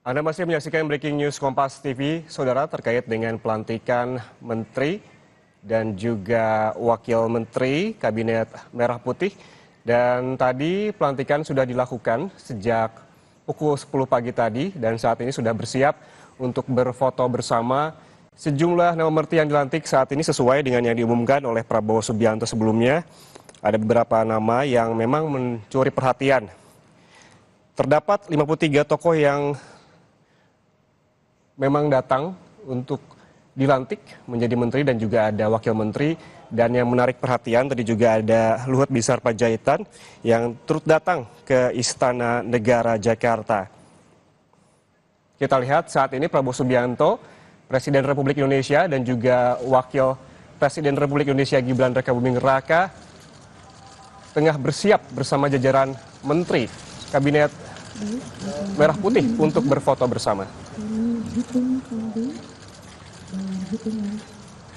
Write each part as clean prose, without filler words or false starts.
Anda masih menyaksikan Breaking News Kompas TV, Saudara, terkait dengan pelantikan Menteri dan juga Wakil Menteri Kabinet Merah Putih. Dan tadi pelantikan sudah dilakukan sejak pukul 10 pagi tadi dan saat ini sudah bersiap untuk berfoto bersama. Sejumlah nama menteri yang dilantik saat ini sesuai dengan yang diumumkan oleh Prabowo Subianto sebelumnya. Ada beberapa nama yang memang mencuri perhatian. Terdapat 53 tokoh yang memang datang untuk dilantik menjadi menteri dan juga ada wakil menteri. Dan yang menarik perhatian tadi juga ada Luhut Binsar Panjaitan yang turut datang ke Istana Negara Jakarta. Kita lihat saat ini Prabowo Subianto, Presiden Republik Indonesia, dan juga Wakil Presiden Republik Indonesia Gibran Rakabuming Raka tengah bersiap bersama jajaran menteri Kabinet Merah Putih untuk berfoto bersama. Hitung sampai dalam hitungan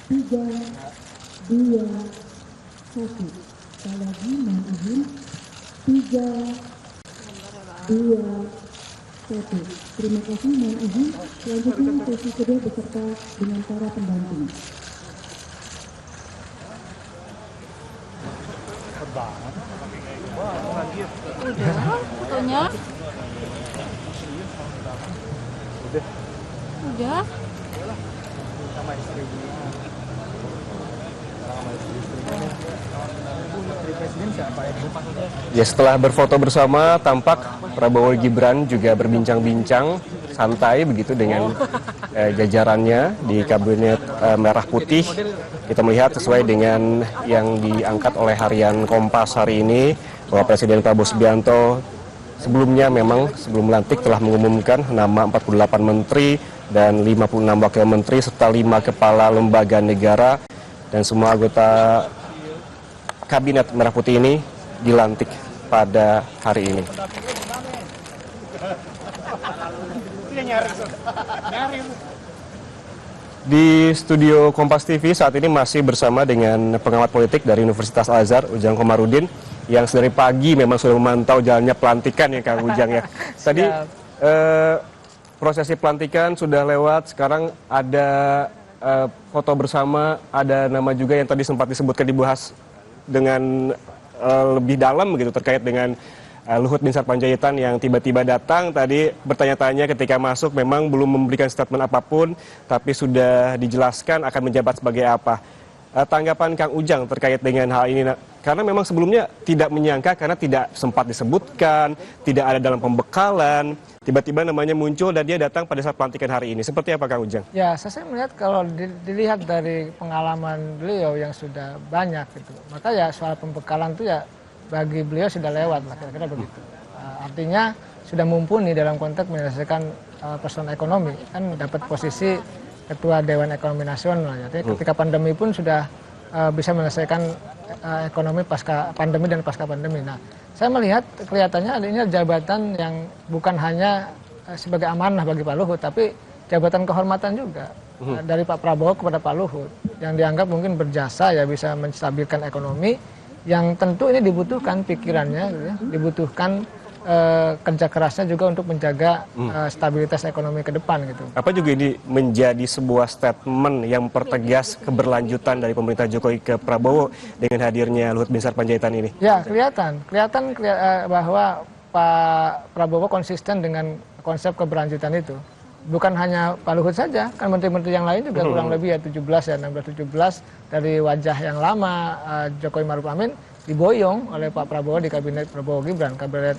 3, 2, 1. Sekali lagi mohon izin 3, 2, 1. Terima kasih, mohon izin. Selanjutnya sesi kedua beserta dengan para pendamping. Udah, fotonya. Udah. Ya, setelah berfoto bersama, tampak Prabowo Gibran juga berbincang-bincang santai begitu dengan jajarannya di Kabinet Merah Putih. Kita melihat sesuai dengan yang diangkat oleh harian Kompas hari ini bahwa Presiden Prabowo Subianto sebelumnya memang sebelum melantik telah mengumumkan nama 48 menteri dan 56 wakil menteri serta 5 kepala lembaga negara, dan semua anggota Kabinet Merah Putih ini dilantik pada hari ini. Di studio Kompas TV saat ini masih bersama dengan pengamat politik dari Universitas Al-Azhar, Ujang Komarudin, yang sedari pagi memang sudah memantau jalannya pelantikan ya Kang Ujang ya. Tadi prosesi pelantikan sudah lewat, sekarang ada foto bersama, ada nama juga yang tadi sempat disebutkan, dibahas dengan lebih dalam begitu terkait dengan Luhut Binsar Panjaitan yang tiba-tiba datang tadi bertanya-tanya ketika masuk, memang belum memberikan statement apapun, tapi sudah dijelaskan akan menjabat sebagai apa. Tanggapan Kang Ujang terkait dengan hal ini, karena memang sebelumnya tidak menyangka karena tidak sempat disebutkan, tidak ada dalam pembekalan, tiba-tiba namanya muncul dan dia datang pada saat pelantikan hari ini. Seperti apa Kang Ujang? Ya, saya melihat kalau dilihat dari pengalaman beliau yang sudah banyak gitu, maka ya soal pembekalan itu ya bagi beliau sudah lewat lah, kira-kira begitu. Artinya sudah mumpuni dalam konteks menyelesaikan persoalan ekonomi, kan dapat posisi Ketua Dewan Ekonomi Nasional. Jadi ketika pandemi pun sudah bisa menyelesaikan ekonomi pasca pandemi dan pasca pandemi. Nah, saya melihat kelihatannya ini jabatan yang bukan hanya sebagai amanah bagi Pak Luhut, tapi jabatan kehormatan juga dari Pak Prabowo kepada Pak Luhut, yang dianggap mungkin berjasa ya bisa menstabilkan ekonomi, yang tentu ini dibutuhkan pikirannya, ya, dibutuhkan kerja kerasnya juga untuk menjaga stabilitas ekonomi ke depan gitu. Apa juga ini menjadi sebuah statement yang mempertegas keberlanjutan dari pemerintah Jokowi ke Prabowo dengan hadirnya Luhut Binsar Panjaitan ini? Ya, kelihatan bahwa Pak Prabowo konsisten dengan konsep keberlanjutan itu. Bukan hanya Pak Luhut saja, kan menteri-menteri yang lain juga kurang lebih ya 16-17 dari wajah yang lama Jokowi Maruf Amin diboyong oleh Pak Prabowo di Kabinet Prabowo Gibran, Kabinet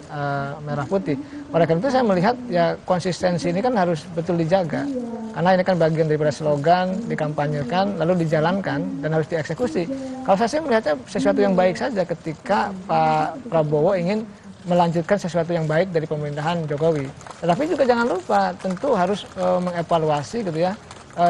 Merah Putih. Oleh karena itu saya melihat ya konsistensi ini kan harus betul dijaga. Karena ini kan bagian daripada slogan, dikampanyekan, lalu dijalankan dan harus dieksekusi. Kalau saya sih melihatnya sesuatu yang baik saja ketika Pak Prabowo ingin melanjutkan sesuatu yang baik dari pemerintahan Jokowi. Tetapi juga jangan lupa tentu harus mengevaluasi gitu ya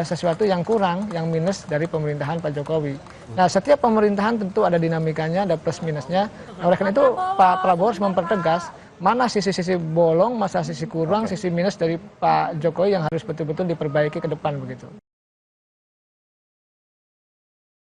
sesuatu yang kurang, yang minus dari pemerintahan Pak Jokowi. Nah, setiap pemerintahan tentu ada dinamikanya, ada plus minusnya. Nah, oleh karena itu Pak Prabowo harus mempertegas mana sisi-sisi bolong, masa sisi kurang, sisi minus dari Pak Jokowi yang harus betul-betul diperbaiki ke depan begitu.